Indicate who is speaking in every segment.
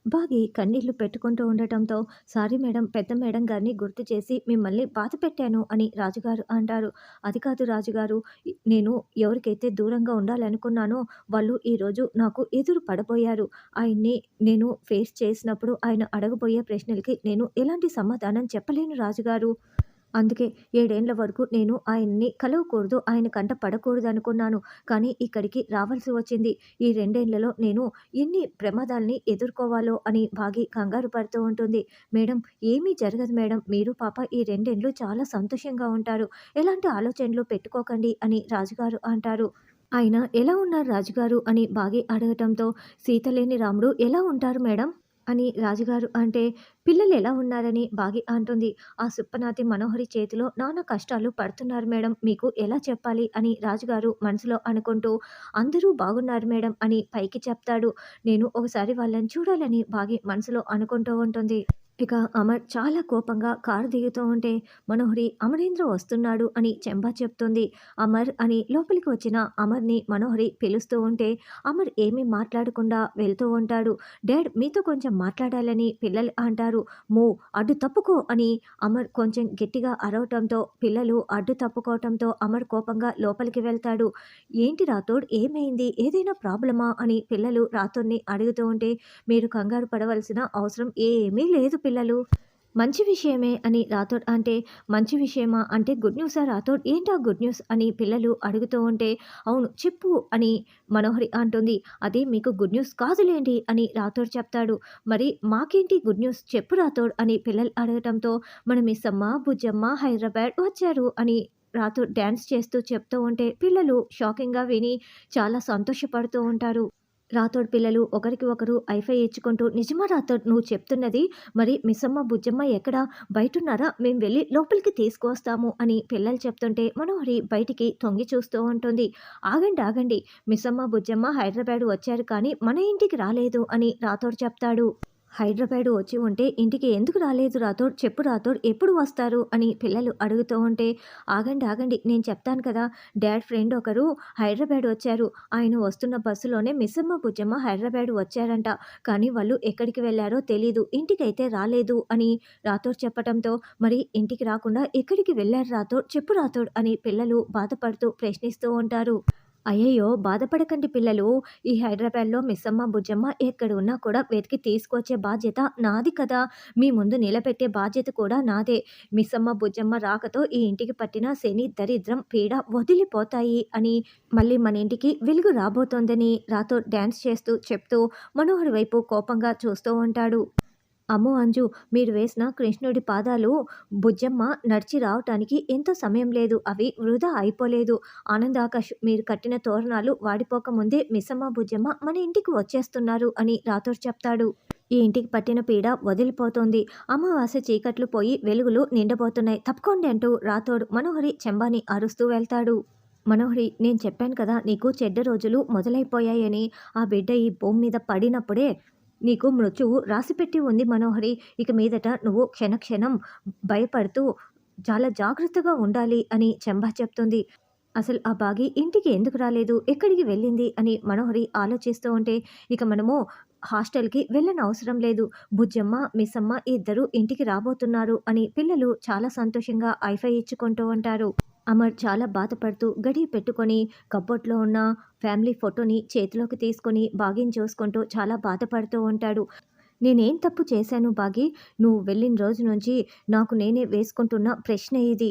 Speaker 1: బాగి కన్నీళ్లు పెట్టుకుంటూ ఉండటంతో, "సారీ మేడం, పెద్ద మేడం గారిని గుర్తు చేసి మిమ్మల్ని బాధ పెట్టాను" అని రాజుగారు అంటారు. "అది కాదు రాజుగారు, నేను ఎవరికైతే దూరంగా ఉండాలనుకున్నానో వాళ్ళు ఈరోజు నాకు ఎదురు పడబోయారు. ఆయన్ని నేను ఫేస్ చేసినప్పుడు ఆయన అడగబోయే ప్రశ్నలకి నేను ఎలాంటి సమాధానం చెప్పలేను రాజుగారు. అందుకే 7 ఏండ్ల వరకు నేను ఆయన్ని కలవకూడదు, ఆయన కంట పడకూడదనుకున్నాను. కానీ ఇక్కడికి రావాల్సి వచ్చింది. ఈ 2 ఏండ్లలో నేను ఎన్ని ప్రమాదాల్ని ఎదుర్కోవాలో" అని బాగి కంగారు పడుతూ ఉంటుంది. "మేడం, ఏమీ జరగదు మేడం. మీరు పాప ఈ 2 ఏండ్లు చాలా సంతోషంగా ఉంటారు. ఎలాంటి ఆలోచనలు పెట్టుకోకండి" అని రాజుగారు అంటారు. ఆయన "ఎలా ఉన్నారు రాజుగారు" అని బాగి అడగటంతో, "సీత లేని రాముడు ఎలా ఉంటారు మేడం" అని రాజుగారు అంటే, "పిల్లలు ఎలా ఉన్నారని" బాగి అంటుంది. "ఆ సుప్పనాతి మనోహరి చేతిలో నానా కష్టాలు పడుతున్నారు మేడం. మీకు ఎలా చెప్పాలి" అని రాజుగారు మనసులో అనుకుంటూ, "అందరూ బాగున్నారు మేడం" అని పైకి చెప్తాడు. "నేను ఒకసారి వాళ్ళని చూడాలని" బాగి మనసులో అనుకుంటూ ఉంటుంది. ఇక అమర్ చాలా కోపంగా కారు దిగుతూ ఉంటే, మనోహరి "అమరేంద్ర వస్తున్నాడు" అని చెంబా చెప్తుంది. "అమర్" అని లోపలికి వచ్చిన అమర్‌ని మనోహరి పిలుస్తూ ఉంటే, అమర్ ఏమీ మాట్లాడకుండా వెళ్తూ ఉంటాడు. "డాడ్, మీతో కొంచెం మాట్లాడాలని" పిల్లలు అంటారు. "మూవ్, అడ్డు తప్పుకో" అని అమర్ కొంచెం గట్టిగా అరవటంతో, పిల్లలు అడ్డు తప్పుకోవటంతో అమర్ కోపంగా లోపలికి వెళ్తాడు. "ఏంటి రాథోడ్, ఏమైంది? ఏదైనా ప్రాబ్లమా" అని పిల్లలు రాథోడ్‌ని అడుగుతూ ఉంటే, "మీరు కంగారు పడవలసిన అవసరం ఏమీ లేదు పిల్లలు. మంచి విషయమే" అని రాథోడ్ అంటే, "మంచి విషయమా? అంటే గుడ్ న్యూసా రాథోడ్? ఏంటా గుడ్ న్యూస్" అని పిల్లలు అడుగుతూ ఉంటే, "అవును చెప్పు" అని మనోహరి అంటుంది. "అది మీకు గుడ్ న్యూస్ కాదులెండి" అని రాథోడ్ చెప్తాడు. "మరి మాకేంటి గుడ్ న్యూస్ చెప్పు రాథోడ్" అని పిల్లలు అడగటంతో, "మన మిస్సమ్మ, బుజ్జమ్మ హైదరాబాద్ వచ్చారు" అని రాథోడ్ డాన్స్ చేస్తూ చెప్తూ ఉంటే, పిల్లలు షాకింగ్‌గా విని చాలా సంతోషపడుతూ ఉంటారు. రాథోడ్ పిల్లలు ఒకరికి ఒకరు ఐఫై ఇచ్చుకుంటూ, "నిజమా రాథోడ్ నువ్వు చెప్తున్నది? మరి మిస్సమ్మ, బుజ్జమ్మ ఎక్కడా? బయటున్నారా? మేం వెళ్లి లోపలికి తీసుకువస్తాము" అని పిల్లలు చెప్తుంటే, మనోహరి బయటికి తొంగి చూస్తూ ఉంటుంది. "ఆగండి, ఆగండి. మిస్సమ్మ, బుజ్జమ్మ హైదరాబాద్ వచ్చారు కానీ మన ఇంటికి రాలేదు" అని రాథోడ్ చెప్తాడు. "హైదరాబాద్ వచ్చి ఉంటే ఇంటికి ఎందుకు రాలేదు రాథోడ్? చెప్పు రాథోడ్, ఎప్పుడు వస్తారు" అని పిల్లలు అడుగుతూ ఉంటే, "ఆగండి, ఆగండి, నేను చెప్తాను కదా. డాడ్ ఫ్రెండ్ ఒకరు హైదరాబాద్ వచ్చారు. ఆయన వస్తున్న బస్సులోనే మిస్సమ్మ, బుజ్జమ్మ హైదరాబాద్ వచ్చారంట. కానీ వాళ్ళు ఎక్కడికి వెళ్లారో తెలీదు. ఇంటికైతే రాలేదు" అని రాథోడ్ చెప్పటంతో, "మరి ఇంటికి రాకుండా ఎక్కడికి వెళ్లారు రాథోడ్? చెప్పు రాథోడ్" అని పిల్లలు బాధపడుతూ ప్రశ్నిస్తూ ఉంటారు. "అయ్యయ్యో! బాధపడకండి పిల్లలు. ఈ హైదరాబాద్‌లో మిస్సమ్మ, బుజ్జమ్మ ఎక్కడ ఉన్నా కూడా వెతికి తీసుకొచ్చే బాధ్యత నాది కదా! మీ ముందు నిలబెట్టే బాధ్యత కూడా నాదే. మిస్సమ్మ, బుజ్జమ్మ రాకతో ఈ ఇంటికి పట్టిన శని, దరిద్రం, పీడ వదిలిపోతాయి" అని, మళ్ళీ మన ఇంటికి వెలుగు రాబోతోందని రాథోడ్ డాన్స్ చేస్తూ చెప్తూ మనోహర్ వైపు కోపంగా చూస్తూ ఉంటాడు. "అమ్మో అంజు, మీరు వేసిన కృష్ణుడి పాదాలు బుజ్జమ్మ నడిచి రావటానికి ఎంతో సమయం లేదు. అవి వృధా అయిపోలేదు. ఆనంద్, ఆకాష్, మీరు కట్టిన తోరణాలు వాడిపోకముందే మిస్సమ్మ, బుజ్జమ్మ మన ఇంటికి వచ్చేస్తున్నారు" అని రాథోడ్ చెప్తాడు. "ఈ ఇంటికి పట్టిన పీడ వదిలిపోతోంది. అమావాస్య చీకట్లు పోయి వెలుగులు నిండబోతున్నాయి. తప్పుకోండి" అంటూ రాథోడ్ మనోహరి చెంబాని అరుస్తూ వెళ్తాడు. "మనోహరి, నేను చెప్పాను కదా నీకు చెడ్డ రోజులు మొదలైపోయాయని. ఆ బిడ్డ ఈ భూమి మీద పడినప్పుడే నీకు మృత్యువు రాసిపెట్టి ఉంది మనోహరి. ఇక మీదట నువ్వు క్షణక్షణం భయపడుతూ చాలా జాగ్రత్తగా ఉండాలి" అని చెంబా చెప్తుంది. అసలు ఆ బాగి ఇంటికి ఎందుకు రాలేదు? ఎక్కడికి వెళ్ళింది? అని మనోహరి ఆలోచిస్తూ ఉంటే, "ఇక మనము హాస్టల్‌కి వెళ్ళనవసరం లేదు. బుజ్జమ్మ, మిస్సమ్మ ఇద్దరూ ఇంటికి రాబోతున్నారు" అని పిల్లలు చాలా సంతోషంగా ఐఫై ఇచ్చుకుంటూ ఉంటారు. అమర్ చాలా బాధపడుతూ గడియ పెట్టుకొని కప్బోర్డ్‌లో ఉన్న ఫ్యామిలీ ఫోటోని చేతిలోకి తీసుకొని బాగిని చూసుకుంటూ చాలా బాధపడుతూ ఉంటాడు. "నేనేం తప్పు చేశాను బాగి? నువ్వు వెళ్ళిన రోజు నుంచి నాకు నేనే వేసుకుంటున్న ప్రశ్న ఇది.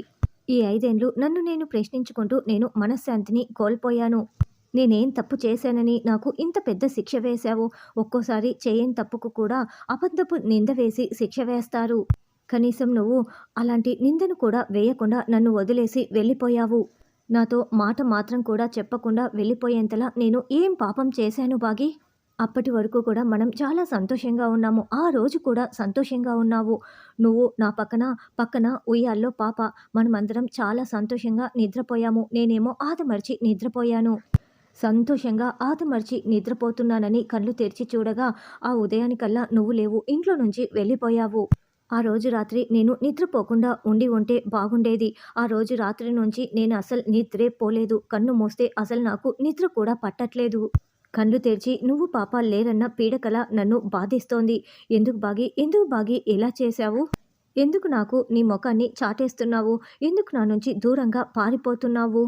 Speaker 1: ఈ 5 ఏండ్లు నన్ను నేను ప్రశ్నించుకుంటూ నేను మనశ్శాంతిని కోల్పోయాను. నేనేం తప్పు చేశానని నాకు ఇంత పెద్ద శిక్ష వేశావు? ఒక్కోసారి చేయని తప్పుకు కూడా అబద్ధపు నింద వేసి శిక్ష వేస్తారు. కనీసం నువ్వు అలాంటి నిందను కూడా వేయకుండా నన్ను వదిలేసి వెళ్ళిపోయావు. నాతో మాట మాత్రం కూడా చెప్పకుండా వెళ్ళిపోయేంతలా నేను ఏం పాపం చేశాను బాగి? అప్పటి వరకు కూడా మనం చాలా సంతోషంగా ఉన్నాము. ఆ రోజు కూడా సంతోషంగా ఉన్నావు. నువ్వు నా పక్కన, పక్కన ఉయ్యాల్లో పాప. మనమందరం చాలా సంతోషంగా నిద్రపోయాము. నేనేమో ఆదమరచి నిద్రపోయాను. సంతోషంగా ఆదమరచి నిద్రపోతున్నానని కళ్ళు తెరిచి చూడగా, ఆ ఉదయానికల్లా నువ్వు లేవు. ఇంట్లో నుంచి వెళ్ళిపోయావు. ఆ రోజు రాత్రి నేను నిద్రపోకుండా ఉండి ఉంటే బాగుండేది. ఆ రోజు రాత్రి నుంచి నేను అసలు నిద్రే పోలేదు. కన్ను మూస్తే అసలు నాకు నిద్ర కూడా పట్టట్లేదు. కళ్ళు తెరిచి నువ్వు పాప లేరన్న పీడకల నన్ను బాధిస్తోంది. ఎందుకు బాగి ఇలా చేశావు? ఎందుకు నాకు నీ మొఖాన్ని చాటేస్తున్నావు? ఎందుకు నా నుంచి దూరంగా పారిపోతున్నావు?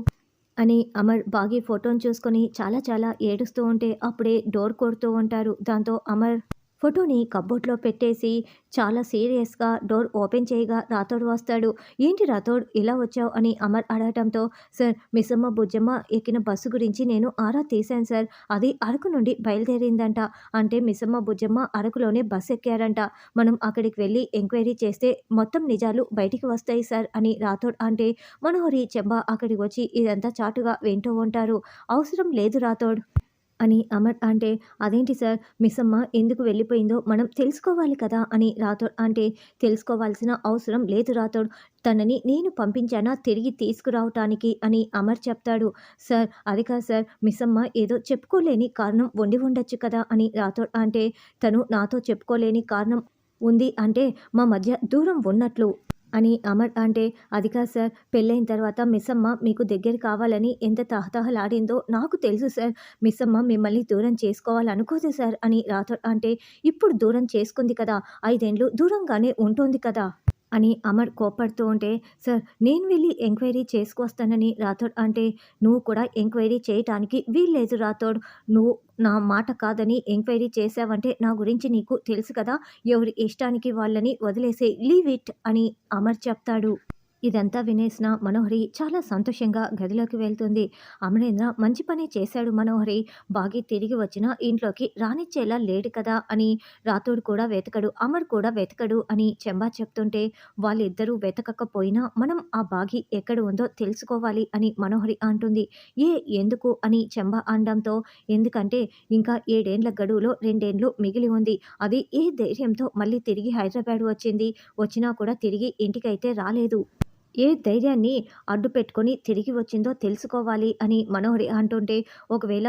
Speaker 1: అని అమర్ బాగి ఫోటోని చూసుకొని చాలా చాలా ఏడుస్తూ ఉంటే అప్పుడే డోర్ కొడుతూ ఉంటారు. దాంతో అమర్ ఫోటోని కప్‌బోర్డ్‌లో పెట్టేసి చాలా సీరియస్‌గా డోర్ ఓపెన్ చేయగా రాథోడ్ వస్తాడు. "ఏంటి రాథోడ్ ఇలా వచ్చావు?" అని అమర్ అడగటంతో, "సార్ మిస్సమ్మ, బుజ్జమ్మ ఎక్కిన బస్సు గురించి నేను ఆరా తీశాను సార్. అది అరకు నుండి బయలుదేరిందంట. అంటే మిస్సమ్మ, బుజ్జమ్మ అరకులోనే బస్సు ఎక్కారంట. మనం అక్కడికి వెళ్లి ఎంక్వైరీ చేస్తే మొత్తం నిజాలు బయటికి వస్తాయి సార్" అని రాథోడ్ అంటే, మనోహరి, చెంబా అక్కడికి వచ్చి ఇదంతా చాటుగా వింటూ ఉంటారు. "అవసరం లేదు రాథోడ్" అని అమర్ అంటే, "అదేంటి సార్, మిస్సమ్మ ఎందుకు వెళ్ళిపోయిందో మనం తెలుసుకోవాలి కదా" అని రాథోడ్ అంటే, "తెలుసుకోవాల్సిన అవసరం లేదు రాథోడ్. తనని నేను పంపించానా తిరిగి తీసుకురావటానికి" అని అమర్ చెప్తాడు. "సార్ అది కాదు సార్, మిస్సమ్మ ఏదో చెప్పుకోలేని కారణం ఉండి ఉండొచ్చు కదా" అని రాథోడ్ అంటే, "తను నాతో చెప్పుకోలేని కారణం ఉంది అంటే మా మధ్య దూరం ఉన్నట్లు" అని అమర్ అంటే, "అది కాదు సార్, పెళ్ళైన తర్వాత మిస్సమ్మ మీకు దగ్గర కావాలని ఎంత తహతహలాడిందో నాకు తెలుసు సార్. మిస్సమ్మ మిమ్మల్ని దూరం చేసుకోవాలనుకోదు సార్" అని రాథోడ్ అంటే, "ఇప్పుడు దూరం చేసుకుంది కదా! 5 ఏండ్లు దూరంగానే ఉంటోంది కదా!" అని అమర్ కోప్పడుతూ ఉంటే, "సార్ నేను వెళ్లి ఎంక్వైరీ చేసుకొస్తానని" రాథోడ్ అంటే, "నువ్వు కూడా ఎంక్వైరీ చేయటానికి వీల్లేదు రాథోడ్. నువ్వు నా మాట కాదని ఎంక్వైరీ చేశావంటే నా గురించి నీకు తెలుసు కదా! ఎవరి ఇష్టానికి వాళ్ళని వదిలేసేయ్, లీవ్ ఇట్" అని అమర్ చెప్తాడు. ఇదంతా వినేసిన మనోహరి చాలా సంతోషంగా గదిలోకి వెళ్తుంది. అమరేంద్ర మంచి పనే చేశాడు మనోహరి. బాగి తిరిగి వచ్చినా ఇంట్లోకి రానిచ్చేలా లేడు కదా అని రాథోడ్ కూడా వెతకడు, అమర్ కూడా వెతకడు అని చెంబా చెప్తుంటే, వాళ్ళిద్దరూ వెతకకపోయినా మనం ఆ బాగి ఎక్కడ ఉందో తెలుసుకోవాలి అని మనోహరి అంటుంది. ఎందుకు అని చెంబా అనడంతో, ఎందుకంటే ఇంకా 7 ఏండ్ల గడువులో 2 ఏండ్లు మిగిలి ఉంది. అది ఏ ధైర్యంతో మళ్ళీ తిరిగి హైదరాబాద్ వచ్చింది. వచ్చినా కూడా తిరిగి ఇంటికైతే రాలేదు. ఏ ధైర్యాన్ని అడ్డు పెట్టుకొని తిరిగి వచ్చిందో తెలుసుకోవాలి అని మనోహరి అంటుంటే, ఒకవేళ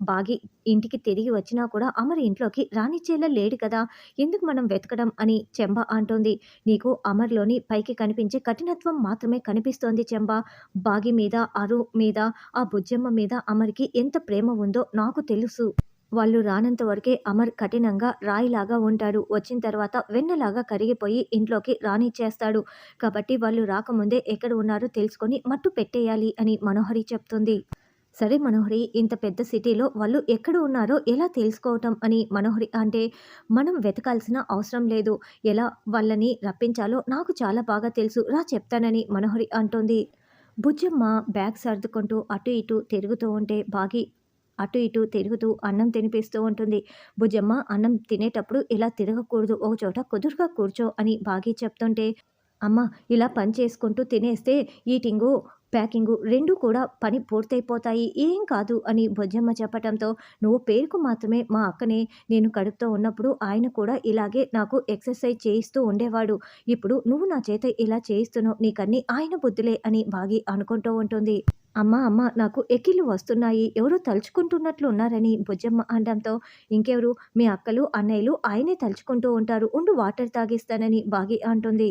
Speaker 1: బాగి ఇంటికి తిరిగి వచ్చినా కూడా అమర్ ఇంట్లోకి రానిచ్చేలా లేడు కదా! ఎందుకు మనం వెతకడం అని చెంబా అంటోంది. "నీకు అమర్‌లోని పైకి కనిపించే కఠినత్వం మాత్రమే కనిపిస్తోంది చెంబా. బాగి మీద, అరు మీద, ఆ బుజ్జమ్మ మీద అమర్‌కి ఎంత ప్రేమ ఉందో నాకు తెలుసు. వాళ్ళు రానంత వరకే అమర్ కఠినంగా రాయిలాగా ఉంటాడు. వచ్చిన తర్వాత వెన్నలాగా కరిగిపోయి ఇంట్లోకి రానిచ్చేస్తాడు. కాబట్టి వాళ్ళు రాకముందే ఎక్కడ ఉన్నారో తెలుసుకొని మట్టు పెట్టేయాలి" అని మనోహరి చెప్తుంది. "సరే మనోహరి, ఇంత పెద్ద సిటీలో వాళ్ళు ఎక్కడ ఉన్నారో ఎలా తెలుసుకోవటం" అని మనోహరి అంటే, "మనం వెతకాల్సిన అవసరం లేదు. ఎలా వాళ్ళని రప్పించాలో నాకు చాలా బాగా తెలుసు. రా చెప్తానని" మనోహరి అంటోంది. బుజ్జమ్మ బ్యాగ్ సర్దుకుంటూ అటు ఇటు తిరుగుతూ ఉంటే బాగి అటు ఇటు తిరుగుతూ అన్నం తినిపిస్తూ ఉంటుంది. "బుజ్జమ్మ, అన్నం తినేటప్పుడు ఇలా తిరగకూడదు. ఒక చోట కుదురుగా కూర్చో" అని బాగి చెప్తుంటే, "అమ్మ, ఇలా పని చేసుకుంటూ తినేస్తే ఈటింగు, ప్యాకింగు 2 కూడా పని పూర్తయిపోతాయి. ఏం కాదు" అని బుజ్జమ్మ చెప్పటంతో, "నువ్వు పేరుకు మాత్రమే మా అక్కనే. నేను కడుపుతో ఉన్నప్పుడు ఆయన కూడా ఇలాగే నాకు ఎక్సర్సైజ్ చేయిస్తూ ఉండేవాడు. ఇప్పుడు నువ్వు నా చేత ఇలా చేయిస్తున్నావు. నీకన్నీ ఆయన బుద్ధులే" అని బాగి అనుకుంటూ ఉంటుంది. అమ్మ, నాకు ఎక్కిళ్ళు వస్తున్నాయి. ఎవరో తలుచుకుంటున్నట్లు ఉన్నారని" బుజ్జమ్మ అనడంతో, "ఇంకెవరు, మీ అక్కలు, అన్నయ్యలు ఆయనే తలుచుకుంటూ ఉంటారు. ఉండు వాటర్ తాగిస్తానని" బాగి అంటుంది.